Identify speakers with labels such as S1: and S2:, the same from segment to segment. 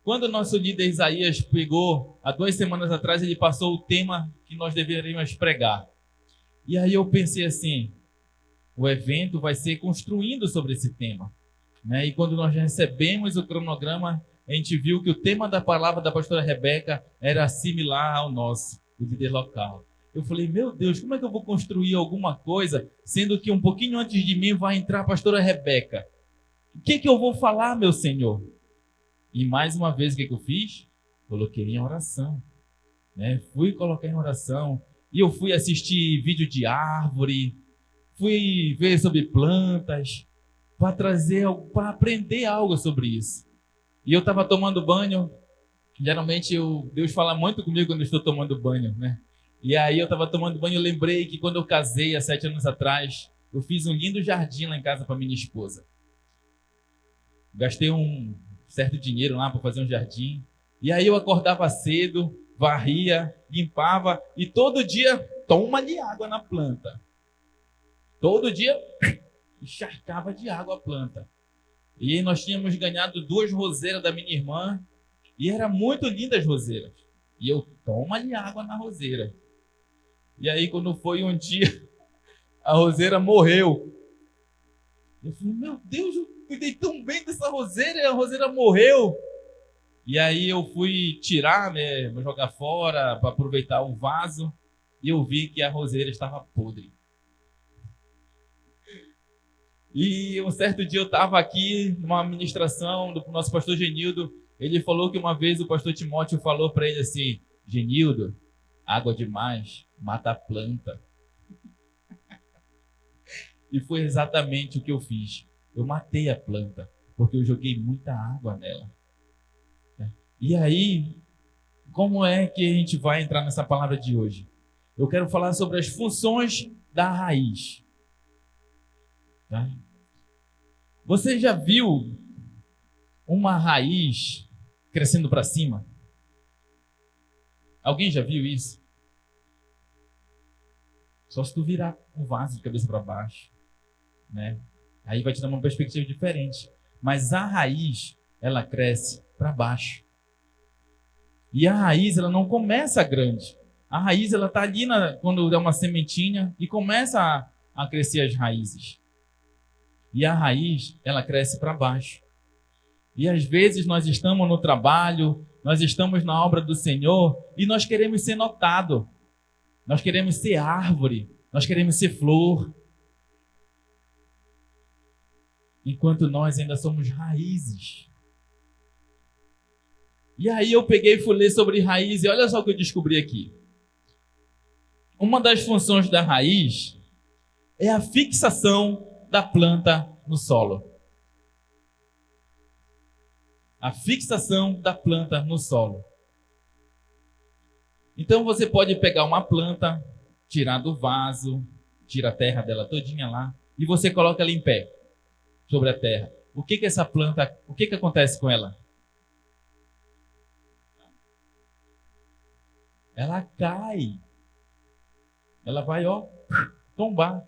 S1: Quando o nosso líder Isaías pegou, há 2 semanas atrás, ele passou o tema que nós deveríamos pregar. E aí eu pensei assim, o evento vai ser construindo sobre esse tema, né? E quando nós recebemos o cronograma, a gente viu que o tema da palavra da pastora Rebeca era similar ao nosso, o líder local. Eu falei, meu Deus, como é que eu vou construir alguma coisa, sendo que um pouquinho antes de mim vai entrar a pastora Rebeca? O que eu vou falar, meu Senhor? E mais uma vez, o que eu fiz? Coloquei em oração, né? Fui colocar em oração. E eu fui assistir vídeo de árvore, fui ver sobre plantas, para aprender algo sobre isso. E eu estava tomando banho. Geralmente Deus fala muito comigo quando eu estou tomando banho, né? E aí eu estava tomando banho, eu lembrei que quando eu casei há 7 anos atrás, eu fiz um lindo jardim lá em casa para minha esposa. Gastei um certo dinheiro lá para fazer um jardim. E aí eu acordava cedo, varria, limpava e todo dia toma-lhe água na planta. Todo dia encharcava de água a planta. E nós tínhamos ganhado 2 roseiras da minha irmã e eram muito lindas as roseiras. E eu toma-lhe água na roseira. E aí quando foi um dia, a roseira morreu. Eu falei, meu Deus, eu cuidei tão bem dessa roseira e a roseira morreu. E aí eu fui tirar, né, jogar fora para aproveitar o vaso e eu vi que a roseira estava podre. E um certo dia eu estava aqui numa ministração do nosso pastor Genildo. Ele falou que uma vez o pastor Timóteo falou para ele assim, Genildo, água demais mata a planta. E foi exatamente o que eu fiz. Eu matei a planta, porque eu joguei muita água nela. E aí, como é que a gente vai entrar nessa palavra de hoje? Eu quero falar sobre as funções da raiz. Tá? Você já viu uma raiz crescendo para cima? Alguém já viu isso? Só se tu virar um vaso de cabeça para baixo, né? Aí vai te dar uma perspectiva diferente. Mas a raiz, ela cresce para baixo. E a raiz, ela não começa grande. A raiz, ela está ali quando dá uma sementinha e começa a crescer as raízes. E a raiz, ela cresce para baixo. E às vezes nós estamos no trabalho, nós estamos na obra do Senhor e nós queremos ser notado. Nós queremos ser árvore, nós queremos ser flor. Enquanto nós ainda somos raízes. E aí eu peguei e fui ler sobre raiz e olha só o que eu descobri aqui. Uma das funções da raiz é a fixação da planta no solo. A fixação da planta no solo. Então você pode pegar uma planta, tirar do vaso, tira a terra dela todinha lá e você coloca ela em pé sobre a terra. O que essa planta, o que acontece com ela? Ela cai. Ela vai, tombar.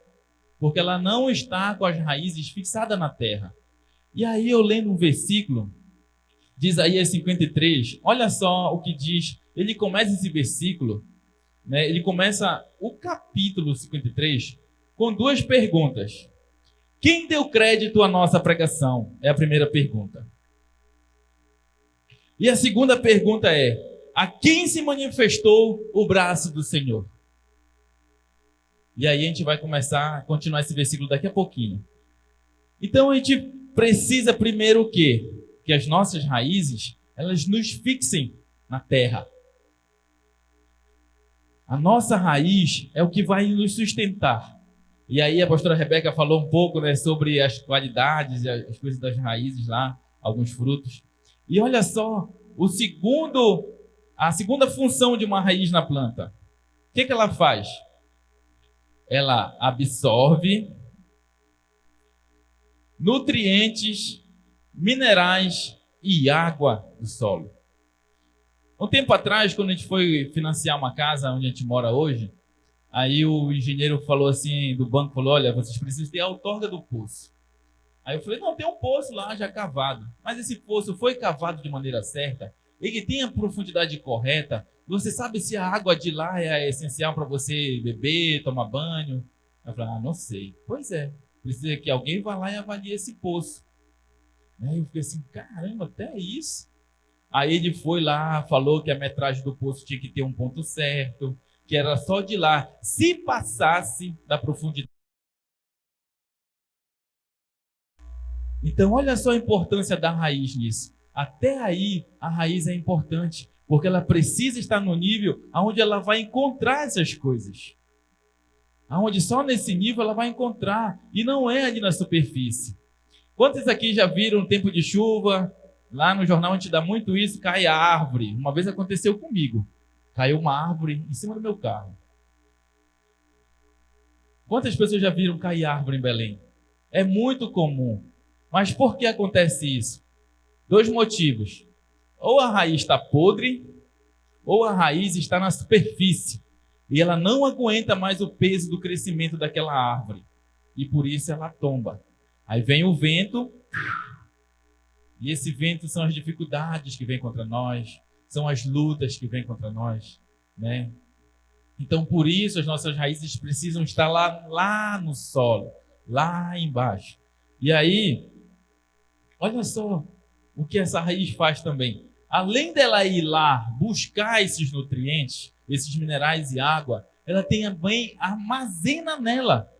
S1: Porque ela não está com as raízes fixadas na terra. E aí eu lendo um versículo de Isaías 53, olha só o que diz. Ele começa esse versículo, né? Ele começa o capítulo 53 com 2 perguntas. Quem deu crédito à nossa pregação? É a primeira pergunta. E a segunda pergunta é: a quem se manifestou o braço do Senhor? E aí a gente vai começar a continuar esse versículo daqui a pouquinho. Então a gente precisa primeiro o quê? Que as nossas raízes, elas nos fixem na terra. A nossa raiz é o que vai nos sustentar. E aí a pastora Rebeca falou um pouco, né, sobre as qualidades, as coisas das raízes lá, alguns frutos. E olha só, a segunda função de uma raiz na planta. O que ela faz? Ela absorve nutrientes, minerais e água do solo. Um tempo atrás, quando a gente foi financiar uma casa onde a gente mora hoje, aí o engenheiro falou assim, do banco, falou, olha, vocês precisam ter a outorga do poço. Aí eu falei, não, tem um poço lá já cavado. Mas esse poço foi cavado de maneira certa? Ele tem a profundidade correta? Você sabe se a água de lá é essencial para você beber, tomar banho? Eu falei, não sei. Pois é, precisa que alguém vá lá e avalie esse poço. Aí eu fiquei assim, caramba, até isso. Aí ele foi lá, falou que a metragem do poço tinha que ter um ponto certo, que era só de lá. Se passasse da profundidade. Então, olha só a importância da raiz nisso. Até aí, a raiz é importante, porque ela precisa estar no nível onde ela vai encontrar essas coisas. Onde só nesse nível ela vai encontrar, e não é ali na superfície. Quantos aqui já viram um tempo de chuva? Lá no jornal a gente dá muito isso, cai a árvore. Uma vez aconteceu comigo. Caiu uma árvore em cima do meu carro. Quantas pessoas já viram cair árvore em Belém? É muito comum. Mas por que acontece isso? 2 motivos. Ou a raiz está podre, ou a raiz está na superfície. E ela não aguenta mais o peso do crescimento daquela árvore. E por isso ela tomba. Aí vem o vento, e esse vento são as dificuldades que vêm contra nós, são as lutas que vêm contra nós, né? Então, por isso, as nossas raízes precisam estar lá no solo, lá embaixo. E aí, olha só o que essa raiz faz também. Além dela ir lá buscar esses nutrientes, esses minerais e água, ela também armazena nela.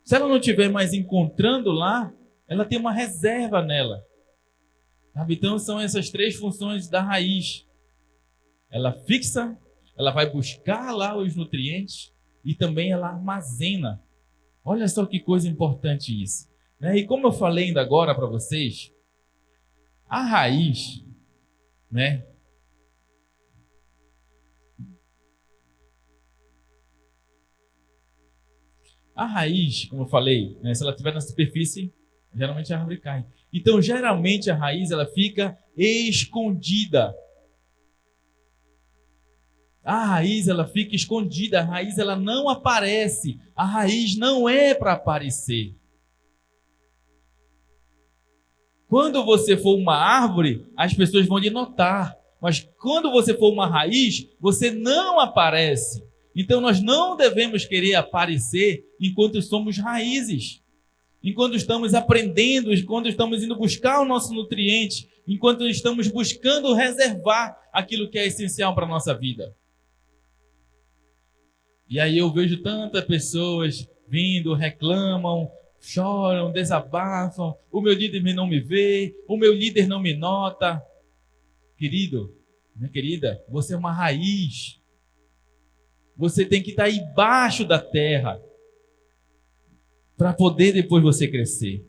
S1: Se ela não estiver mais encontrando lá, ela tem uma reserva nela. Sabe? Então são essas 3 funções da raiz. Ela fixa, ela vai buscar lá os nutrientes e também ela armazena. Olha só que coisa importante isso. Né? E como eu falei ainda agora para vocês, a raiz, né? A raiz, como eu falei, né, se ela estiver na superfície, geralmente a árvore cai. Então, geralmente a raiz ela fica escondida. A raiz ela fica escondida, a raiz ela não aparece. A raiz não é para aparecer. Quando você for uma árvore, as pessoas vão lhe notar. Mas quando você for uma raiz, você não aparece. Então nós não devemos querer aparecer enquanto somos raízes. Enquanto estamos aprendendo, enquanto estamos indo buscar o nosso nutriente, enquanto estamos buscando reservar aquilo que é essencial para a nossa vida. E aí eu vejo tantas pessoas vindo, reclamam, choram, desabafam, o meu líder não me vê, o meu líder não me nota. Querido, minha querida, você é uma raiz. Você tem que estar embaixo da terra para poder depois você crescer.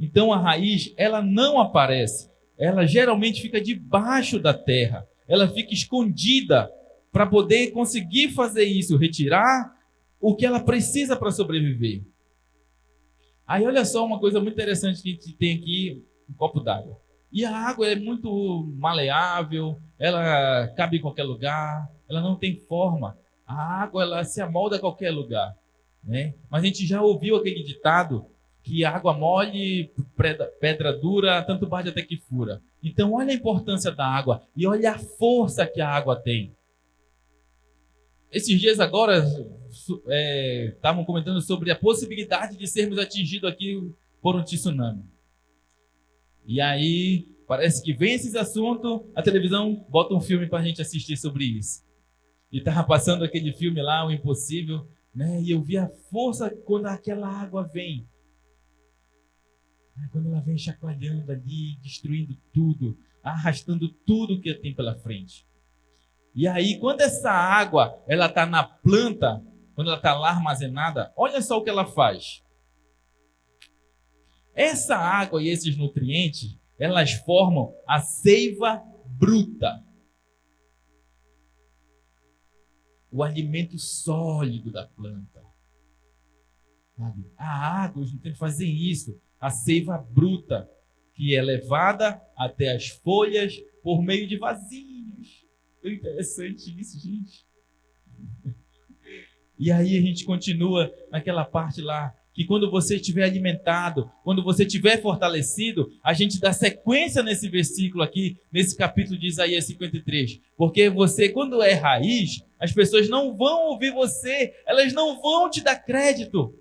S1: Então a raiz, ela não aparece. Ela geralmente fica debaixo da terra. Ela fica escondida para poder conseguir fazer isso, retirar o que ela precisa para sobreviver. Aí olha só uma coisa muito interessante que a gente tem aqui, um copo d'água. E a água é muito maleável, ela cabe em qualquer lugar, ela não tem forma. A água ela se amolda a qualquer lugar, né? Mas a gente já ouviu aquele ditado que água mole, pedra dura, tanto bate até que fura. Então olha a importância da água e olha a força que a água tem. Esses dias agora estavam comentando sobre a possibilidade de sermos atingidos aqui por um tsunami. E aí parece que vem esses assuntos, a televisão bota um filme para a gente assistir sobre isso. E estava passando aquele filme lá, O Impossível, né? E eu vi a força quando aquela água vem. Quando ela vem chacoalhando ali, destruindo tudo, arrastando tudo que tem pela frente. E aí, quando essa água ela está na planta, quando ela está lá armazenada, olha só o que ela faz. Essa água e esses nutrientes, elas formam a seiva bruta. O alimento sólido da planta. Sabe? A água, os nutrientes fazem isso. A seiva bruta, que é levada até as folhas por meio de vasinhos. É interessante isso, gente. E aí a gente continua naquela parte lá que quando você estiver alimentado, quando você estiver fortalecido, a gente dá sequência nesse versículo aqui, nesse capítulo de Isaías 53. Porque você, quando é raiz, as pessoas não vão ouvir você, elas não vão te dar crédito.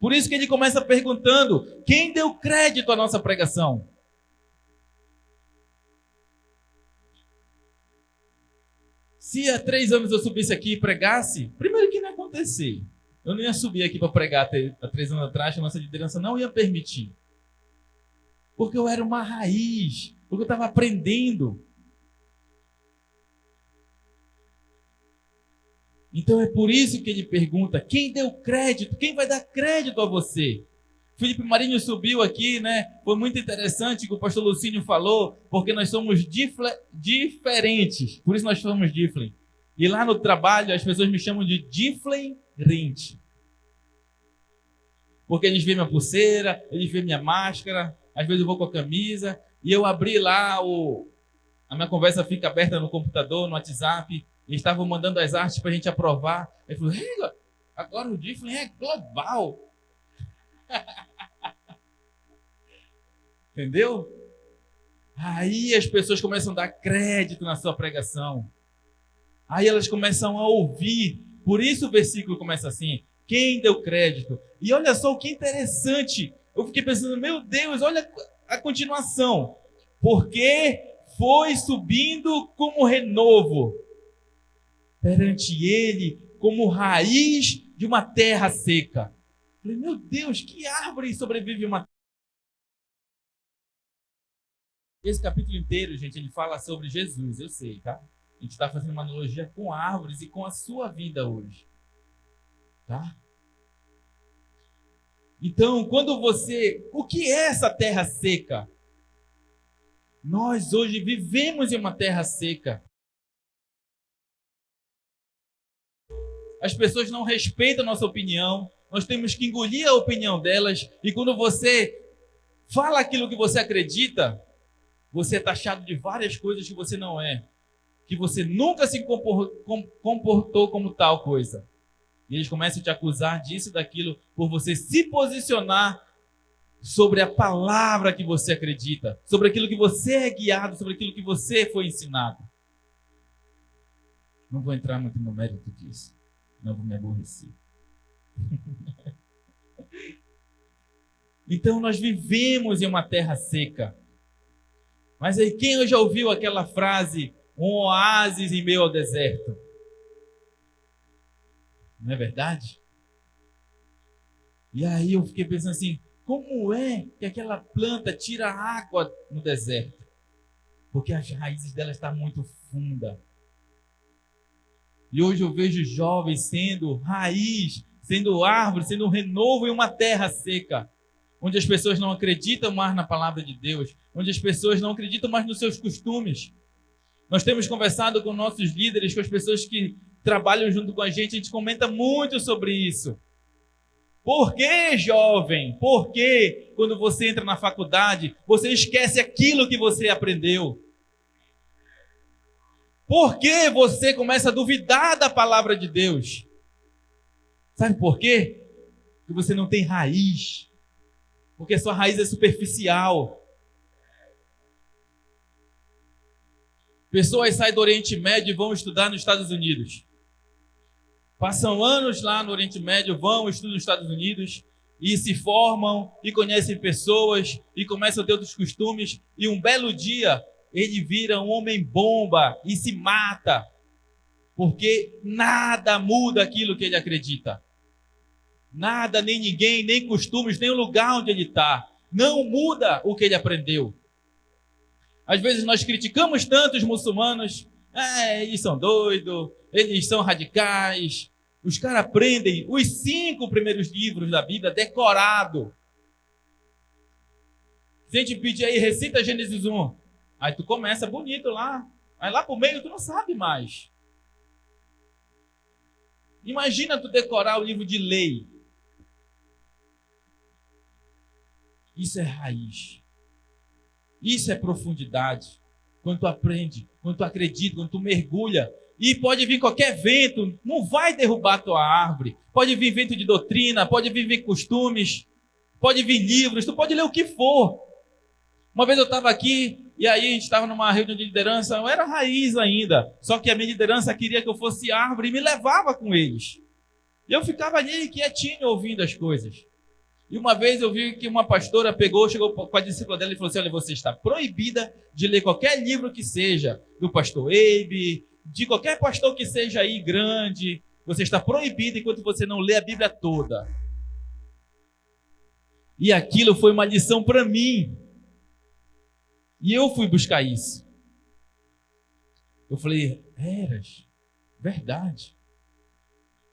S1: Por isso que ele começa perguntando: quem deu crédito à nossa pregação? Se há 3 anos eu subisse aqui e pregasse, primeiro que não ia acontecer. Eu não ia subir aqui para pregar há 3 anos atrás, a nossa liderança não ia permitir. Porque eu era uma raiz, porque eu estava aprendendo. Então é por isso que ele pergunta: quem deu crédito? Quem vai dar crédito a você? Felipe Marinho subiu aqui, né? Foi muito interessante o que o pastor Lucínio falou, porque nós somos diferentes. Por isso nós somos Difflin. E lá no trabalho as pessoas me chamam de Difflin Rint. Porque eles veem minha pulseira, eles veem minha máscara, às vezes eu vou com a camisa, e eu abri lá, a minha conversa fica aberta no computador, no WhatsApp, e estavam mandando as artes para a gente aprovar. Aí eu falei: agora o Difflin é global. Entendeu? Aí as pessoas começam a dar crédito na sua pregação. Aí elas começam a ouvir. Por isso o versículo começa assim: quem deu crédito? E olha só o que interessante. Eu fiquei pensando: meu Deus, olha a continuação. Porque foi subindo como renovo perante ele, como raiz de uma terra seca. Eu falei: meu Deus, que árvore sobrevive uma terra? Esse capítulo inteiro, gente, ele fala sobre Jesus, eu sei, tá? A gente está fazendo uma analogia com árvores e com a sua vida hoje. Tá? Então, quando você... O que é essa terra seca? Nós hoje vivemos em uma terra seca. As pessoas não respeitam a nossa opinião. Nós temos que engolir a opinião delas. E quando você fala aquilo que você acredita, você é taxado de várias coisas que você não é. Que você nunca se comportou como tal coisa. E eles começam a te acusar disso e daquilo por você se posicionar sobre a palavra que você acredita, sobre aquilo que você é guiado, sobre aquilo que você foi ensinado. Não vou entrar muito no mérito disso, não vou me aborrecer. Então nós vivemos em uma terra seca. Mas aí quem já ouviu aquela frase: um oásis em meio ao deserto? Não é verdade? E aí eu fiquei pensando assim: como é que aquela planta tira água no deserto? Porque as raízes dela estão muito fundas. E hoje eu vejo jovens sendo raiz, sendo árvore, sendo um renovo em uma terra seca, onde as pessoas não acreditam mais na palavra de Deus, onde as pessoas não acreditam mais nos seus costumes. Nós temos conversado com nossos líderes, com as pessoas que trabalham junto com a gente comenta muito sobre isso. Por que, jovem? Por que, quando você entra na faculdade, você esquece aquilo que você aprendeu? Por que você começa a duvidar da palavra de Deus? Sabe por quê? Porque você não tem raiz. Porque sua raiz é superficial. Pessoas saem do Oriente Médio e vão estudar nos Estados Unidos. Passam anos lá no Oriente Médio, vão, estudam nos Estados Unidos e se formam e conhecem pessoas e começam a ter outros costumes. E um belo dia ele vira um homem-bomba e se mata. Porque nada muda aquilo que ele acredita. Nada, nem ninguém, nem costumes, nem o lugar onde ele está. Não muda o que ele aprendeu. Às vezes nós criticamos tanto os muçulmanos. Eles são doidos, eles são radicais. Os caras aprendem os 5 primeiros livros da Bíblia decorado. Se a gente pedir aí, recita Gênesis 1. Aí tu começa bonito lá. Aí lá pro meio tu não sabe mais. Imagina tu decorar o livro de lei. Isso é raiz. Isso é profundidade. Quando tu aprende, quando tu acredita, quando tu mergulha. e pode vir qualquer vento, não vai derrubar a tua árvore. Pode vir vento de doutrina, pode vir costumes, pode vir livros, tu pode ler o que for. Uma vez eu estava aqui, e aí a gente estava numa reunião de liderança, eu era raiz ainda, só que a minha liderança queria que eu fosse árvore e me levava com eles. E eu ficava ali quietinho ouvindo as coisas. E uma vez eu vi que uma pastora chegou com a discípula dela e falou assim: olha, você está proibida de ler qualquer livro que seja, do pastor Eibe, de qualquer pastor que seja aí grande, você está proibida enquanto você não lê a Bíblia toda. E aquilo foi uma lição para mim. E eu fui buscar isso. Eu falei, verdade.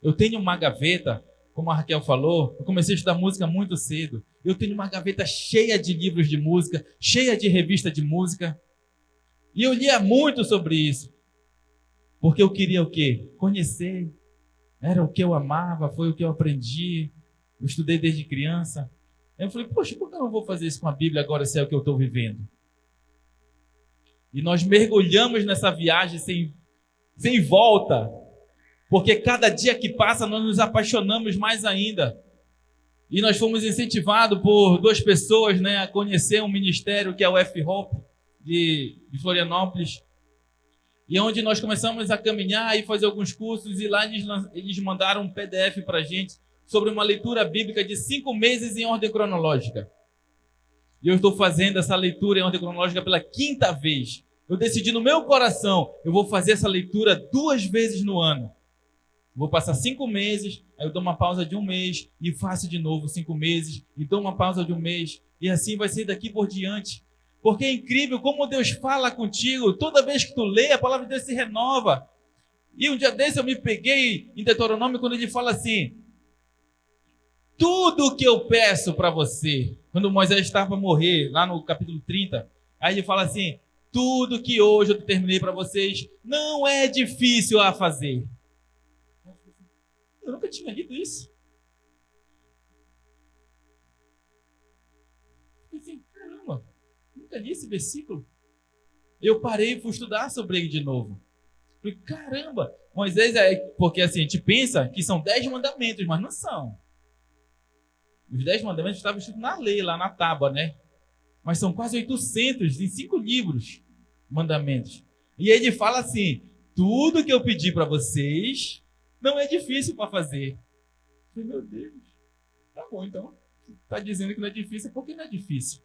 S1: Eu tenho uma gaveta, como a Raquel falou, eu comecei a estudar música muito cedo. Eu tenho uma gaveta cheia de livros de música, cheia de revista de música. E eu lia muito sobre isso. Porque eu queria o quê? Conhecer. Era o que eu amava, foi o que eu aprendi. Eu estudei desde criança. Aí eu falei, poxa, por que eu não vou fazer isso com a Bíblia agora se é o que eu estou vivendo? E nós mergulhamos nessa viagem sem volta. Porque cada dia que passa nós nos apaixonamos mais ainda. E nós fomos incentivados por 2 pessoas, né, a conhecer um ministério que é o F-Hope de Florianópolis. E onde nós começamos a caminhar e fazer alguns cursos. E lá eles mandaram um PDF para a gente sobre uma leitura bíblica de 5 meses em ordem cronológica. E eu estou fazendo essa leitura em ordem cronológica pela 5ª vez. Eu decidi no meu coração, eu vou fazer essa leitura 2 vezes no ano. Vou passar 5 meses, aí eu dou uma pausa de 1 mês e faço de novo 5 meses e dou uma pausa de 1 mês. E assim vai ser daqui por diante. Porque é incrível como Deus fala contigo. Toda vez que tu lê, a palavra de Deus se renova. E um dia desse eu me peguei em Deuteronômio quando ele fala assim: tudo que eu peço para você, quando Moisés estava para morrer, lá no capítulo 30, aí ele fala assim: tudo que hoje eu determinei para vocês não é difícil a fazer. Eu nunca tinha lido isso. Eu pensei, caramba, nunca li esse versículo. Eu parei e fui estudar sobre ele de novo. Falei, caramba, Moisés porque assim, a gente pensa que são 10 mandamentos, mas não são. Os 10 mandamentos estavam escritos na lei, lá na tábua, né? Mas são quase 800 em 5 livros, mandamentos. E ele fala assim: tudo que eu pedi para vocês não é difícil para fazer. Eu falei, meu Deus, tá bom então. Está dizendo que não é difícil, é porque não é difícil.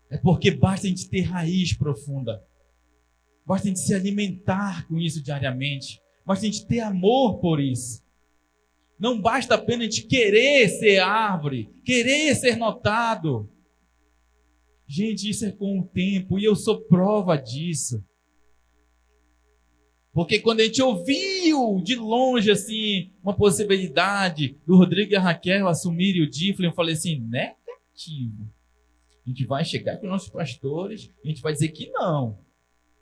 S1: É porque basta a gente ter raiz profunda. Basta a gente se alimentar com isso diariamente. Basta a gente ter amor por isso. Não basta apenas a gente querer ser árvore, querer ser notado. Gente, isso é com o tempo e eu sou prova disso. Porque quando a gente ouviu de longe assim uma possibilidade do Rodrigo e a Raquel assumirem o Difflin, eu falei assim, negativo. A gente vai chegar com os nossos pastores, a gente vai dizer que não.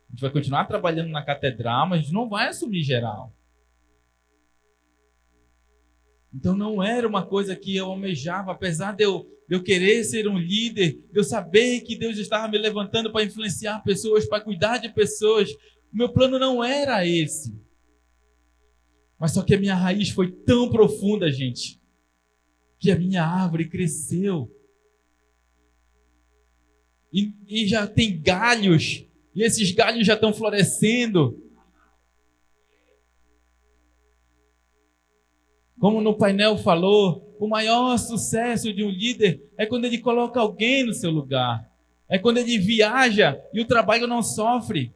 S1: A gente vai continuar trabalhando na catedral, mas a gente não vai assumir geral. Então não era uma coisa que eu almejava, apesar de eu querer ser um líder, de eu saber que Deus estava me levantando para influenciar pessoas, para cuidar de pessoas. O meu plano não era esse. Mas só que a minha raiz foi tão profunda, gente, que a minha árvore cresceu. E já tem galhos, e esses galhos já estão florescendo. Como no painel falou, o maior sucesso de um líder é quando ele coloca alguém no seu lugar. É quando ele viaja e o trabalho não sofre.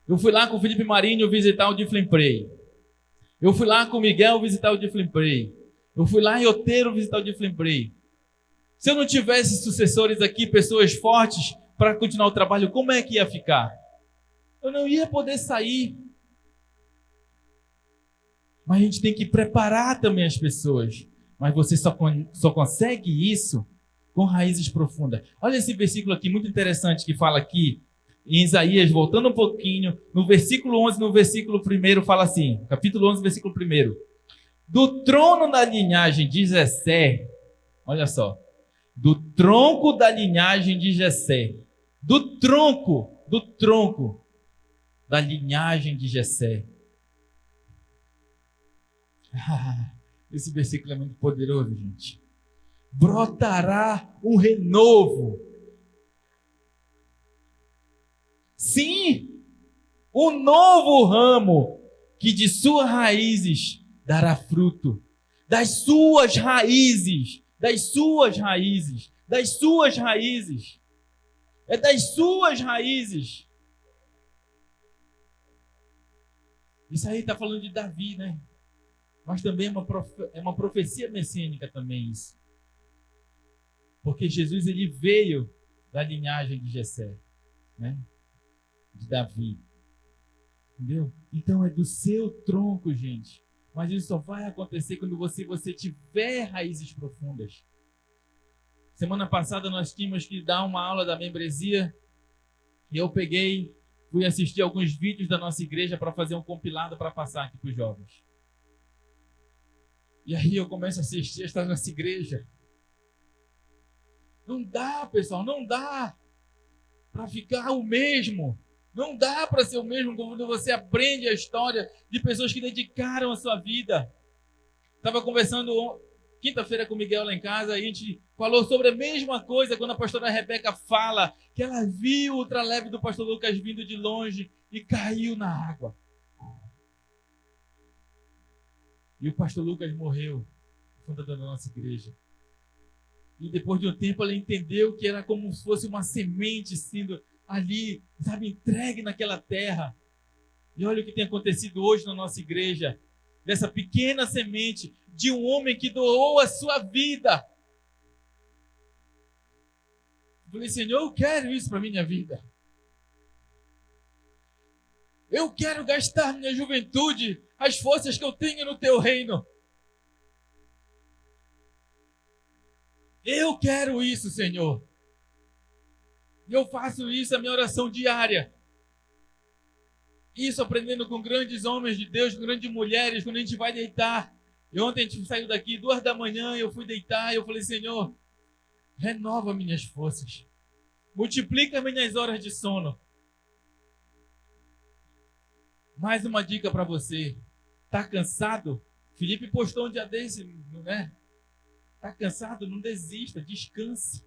S1: Eu fui lá com o Felipe Marinho visitar o Difflin Prey. Eu fui lá com o Miguel visitar o Difflin Prey. Eu fui lá em Outeiro visitar o Difflin Prey. Se eu não tivesse sucessores aqui, pessoas fortes para continuar o trabalho, como é que ia ficar? Eu não ia poder sair. Mas a gente tem que preparar também as pessoas. Mas você só consegue isso com raízes profundas. Olha esse versículo aqui, muito interessante, que fala aqui, em Isaías, voltando um pouquinho, no versículo 11, no versículo 1, fala assim, capítulo 11, versículo 1. Do trono da linhagem de Jessé, olha só, do tronco da linhagem de Jessé, do tronco, da linhagem de Jessé. Esse versículo é muito poderoso, gente. Brotará um renovo. Sim, um novo ramo que de suas raízes dará fruto. Das suas raízes, das suas raízes, das suas raízes. É das suas raízes. Isso aí está falando de Davi, né? Mas também é uma profecia messiânica também isso. Porque Jesus ele veio da linhagem de Jessé, né? De Davi. Entendeu? Então é do seu tronco, gente. Mas isso só vai acontecer quando você tiver raízes profundas. Semana passada nós tínhamos que dar uma aula da membresia e eu fui assistir alguns vídeos da nossa igreja para fazer um compilado para passar aqui para os jovens. E aí eu começo a assistir esta nossa igreja. Não dá, pessoal, não dá para ficar o mesmo. Não dá para ser o mesmo quando você aprende a história de pessoas que dedicaram a sua vida. Estava conversando quinta-feira com o Miguel lá em casa e a gente falou sobre a mesma coisa quando a pastora Rebeca fala que ela viu o ultraleve do pastor Lucas vindo de longe e caiu na água. E o pastor Lucas morreu, fundador da nossa igreja. E depois de um tempo ela entendeu que era como se fosse uma semente sendo ali, sabe, entregue naquela terra. E olha o que tem acontecido hoje na nossa igreja. Dessa pequena semente de um homem que doou a sua vida. Eu falei, Senhor, eu quero isso para a minha vida. Eu quero gastar minha juventude, as forças que eu tenho no teu reino. Eu quero isso, Senhor. E eu faço isso, a minha oração diária. Isso aprendendo com grandes homens de Deus, com grandes mulheres, quando a gente vai deitar. E ontem a gente saiu daqui 2 da manhã, eu fui deitar e eu falei, Senhor, renova minhas forças. Multiplica minhas horas de sono. Mais uma dica para você. Tá cansado? Felipe postou um dia desse, né? Tá cansado? Não desista, descanse.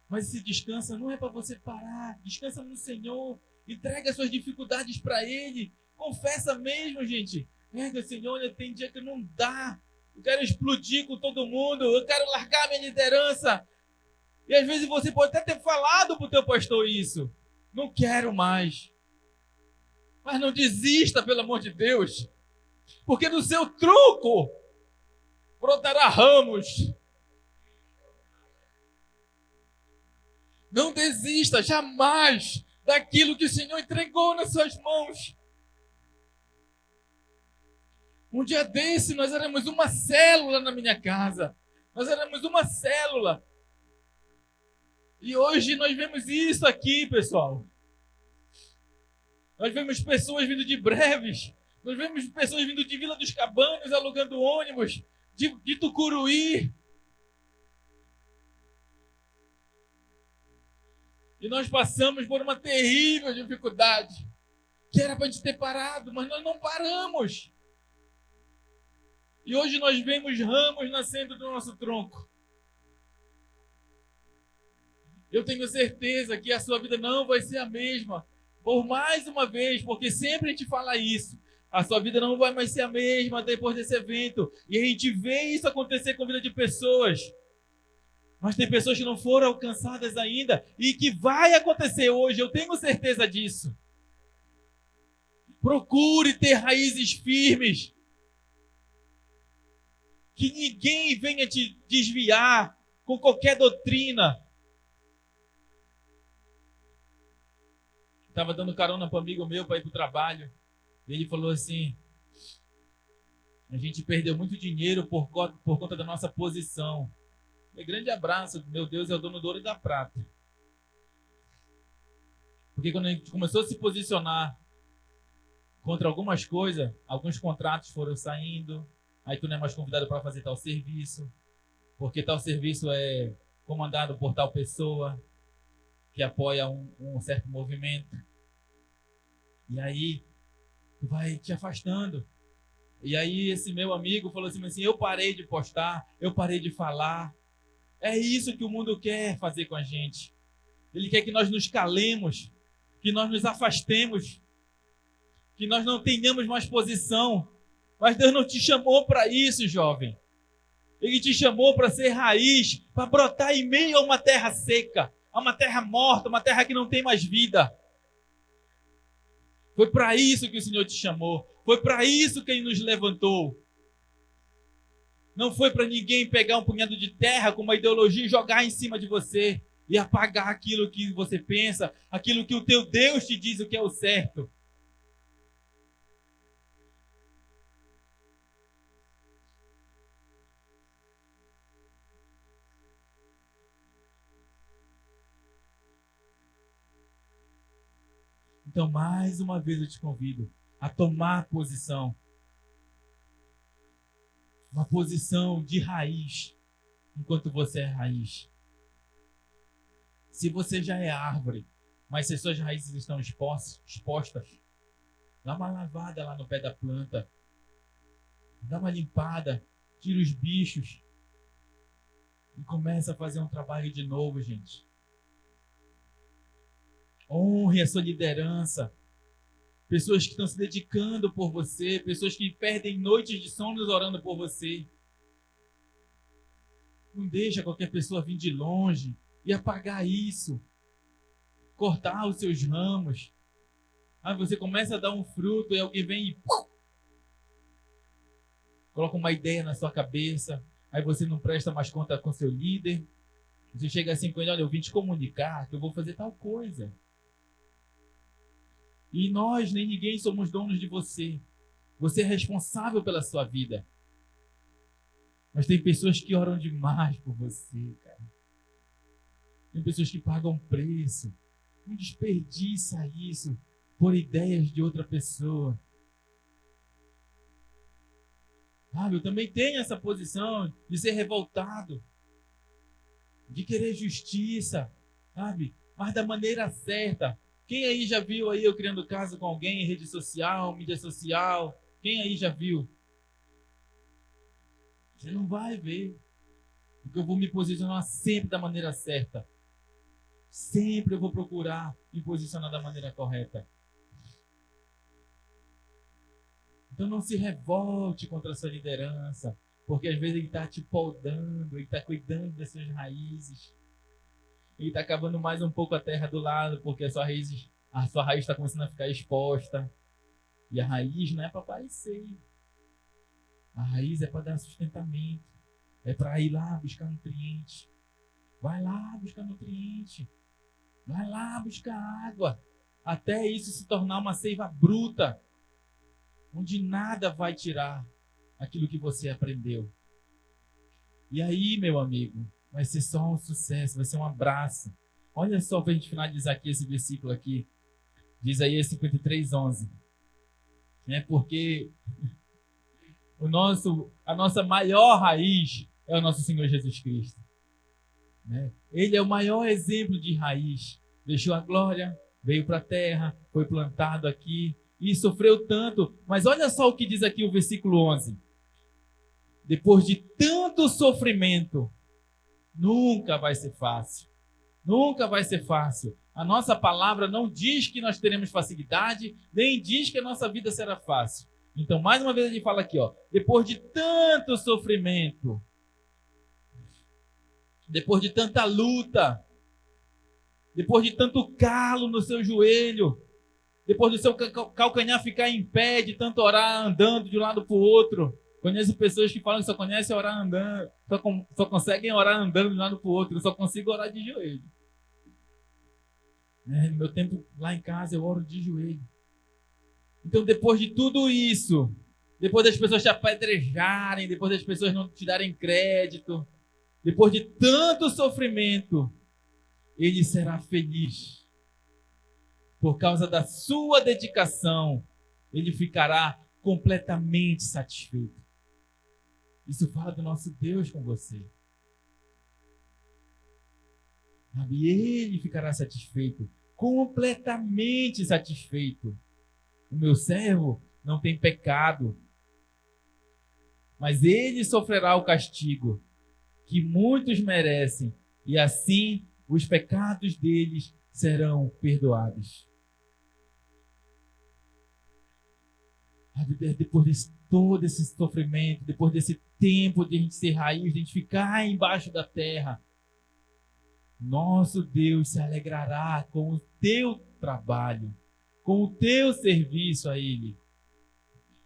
S1: Mas esse descansa não é para você parar. Descansa no Senhor. Entrega as suas dificuldades para Ele. Confessa mesmo, gente. Senhor, tem dia que não dá. Eu quero explodir com todo mundo. Eu quero largar minha liderança. E às vezes você pode até ter falado para o teu pastor isso. Não quero mais. Mas não desista, pelo amor de Deus. Porque no seu tronco brotará ramos. Não desista jamais daquilo que o Senhor entregou nas suas mãos. Um dia desse, nós éramos uma célula na minha casa. Nós éramos uma célula. E hoje nós vemos isso aqui, pessoal. Nós vemos pessoas vindo de Breves. Nós vemos pessoas vindo de Vila dos Cabanos, alugando ônibus, de Tucuruí. E nós passamos por uma terrível dificuldade, que era para a gente ter parado, mas nós não paramos. E hoje nós vemos ramos nascendo do nosso tronco. Eu tenho certeza que a sua vida não vai ser a mesma. Por mais uma vez, porque sempre a gente fala isso. A sua vida não vai mais ser a mesma depois desse evento. E a gente vê isso acontecer com a vida de pessoas. Mas tem pessoas que não foram alcançadas ainda e que vai acontecer hoje, eu tenho certeza disso. Procure ter raízes firmes. Que ninguém venha te desviar com qualquer doutrina. Estava dando carona para um amigo meu para ir para o trabalho. E ele falou assim, a gente perdeu muito dinheiro por conta da nossa posição. E grande abraço, meu Deus é o dono do ouro e da prata. Porque quando a gente começou a se posicionar contra algumas coisas, alguns contratos foram saindo, aí tu não é mais convidado para fazer tal serviço, porque tal serviço é comandado por tal pessoa que apoia um certo movimento. E aí, tu vai te afastando. E aí, esse meu amigo falou assim, eu parei de postar, eu parei de falar. É isso que o mundo quer fazer com a gente. Ele quer que nós nos calemos, que nós nos afastemos, que nós não tenhamos mais posição. Mas Deus não te chamou para isso, jovem. Ele te chamou para ser raiz, para brotar em meio a uma terra seca, a uma terra morta, uma terra que não tem mais vida. Foi para isso que o Senhor te chamou. Foi para isso que Ele nos levantou. Não foi para ninguém pegar um punhado de terra com uma ideologia e jogar em cima de você e apagar aquilo que você pensa, aquilo que o teu Deus te diz o que é o certo. Então, mais uma vez eu te convido a tomar posição. Uma posição de raiz, enquanto você é raiz. Se você já é árvore, mas se suas raízes estão expostas, dá uma lavada lá no pé da planta. Dá uma limpada, tira os bichos e começa a fazer um trabalho de novo, gente. Honre a sua liderança. Pessoas que estão se dedicando por você, pessoas que perdem noites de sono orando por você. Não deixa qualquer pessoa vir de longe e apagar isso. Cortar os seus ramos. Aí você começa a dar um fruto e alguém vem e coloca uma ideia na sua cabeça. Aí você não presta mais conta com seu líder. Você chega assim com ele, olha, eu vim te comunicar que eu vou fazer tal coisa. E nós, nem ninguém, somos donos de você. Você é responsável pela sua vida. Mas tem pessoas que oram demais por você, cara. Tem pessoas que pagam preço. Não desperdiça isso por ideias de outra pessoa. Sabe, eu também tenho essa posição de ser revoltado, de querer justiça, sabe? Mas da maneira certa. Quem aí já viu aí eu criando caso com alguém em rede social, mídia social? Quem aí já viu? Você não vai ver. Porque eu vou me posicionar sempre da maneira certa. Sempre eu vou procurar me posicionar da maneira correta. Então não se revolte contra a sua liderança, porque às vezes ele está te podando, ele está cuidando das suas raízes. Ele está cavando mais um pouco a terra do lado, porque a sua raiz está começando a ficar exposta. E a raiz não é para aparecer. A raiz é para dar sustentamento. É para ir lá buscar nutriente. Vai lá buscar nutriente. Vai lá buscar água. Até isso se tornar uma seiva bruta, onde nada vai tirar aquilo que você aprendeu. E aí, meu amigo, vai ser só um sucesso, vai ser um abraço. Olha só para a gente finalizar aqui esse versículo aqui. Diz aí 53:11. Porque a nossa maior raiz é o nosso Senhor Jesus Cristo. Ele é o maior exemplo de raiz. Deixou a glória, veio para a terra, foi plantado aqui e sofreu tanto. Mas olha só o que diz aqui o versículo 11. Depois de tanto sofrimento, nunca vai ser fácil. Nunca vai ser fácil. A nossa palavra não diz que nós teremos facilidade, nem diz que a nossa vida será fácil. Então, mais uma vez ele fala aqui, depois de tanto sofrimento, depois de tanta luta, depois de tanto calo no seu joelho, depois do seu calcanhar ficar em pé, de tanto orar andando de um lado para o outro. Conheço pessoas que falam que só conhecem orar andando, só conseguem orar andando de um lado para o outro. Eu só consigo orar de joelho. No meu tempo lá em casa eu oro de joelho. Então, depois de tudo isso, depois das pessoas te apedrejarem, depois das pessoas não te darem crédito, depois de tanto sofrimento, ele será feliz. Por causa da sua dedicação, ele ficará completamente satisfeito. Isso fala do nosso Deus com você. E ele ficará satisfeito, completamente satisfeito. o meu servo não tem pecado, mas ele sofrerá o castigo que muitos merecem, e assim os pecados deles serão perdoados. Depois de todo esse sofrimento, depois desse tempo de a gente ser raiz, de a gente ficar embaixo da terra, nosso Deus se alegrará com o teu trabalho, com o teu serviço a Ele.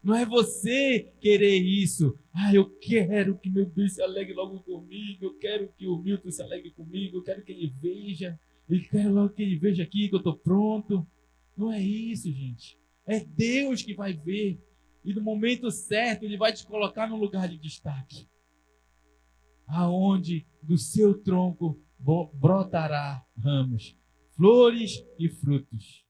S1: Não é você querer isso. Eu quero que meu Deus se alegre logo comigo. Eu quero que o Milton se alegre comigo. Eu quero que ele veja. Eu quero logo que ele veja aqui que eu estou pronto. Não é isso, gente. É Deus que vai ver. E no momento certo, Ele vai te colocar no lugar de destaque. Aonde do seu tronco brotará ramos, flores e frutos.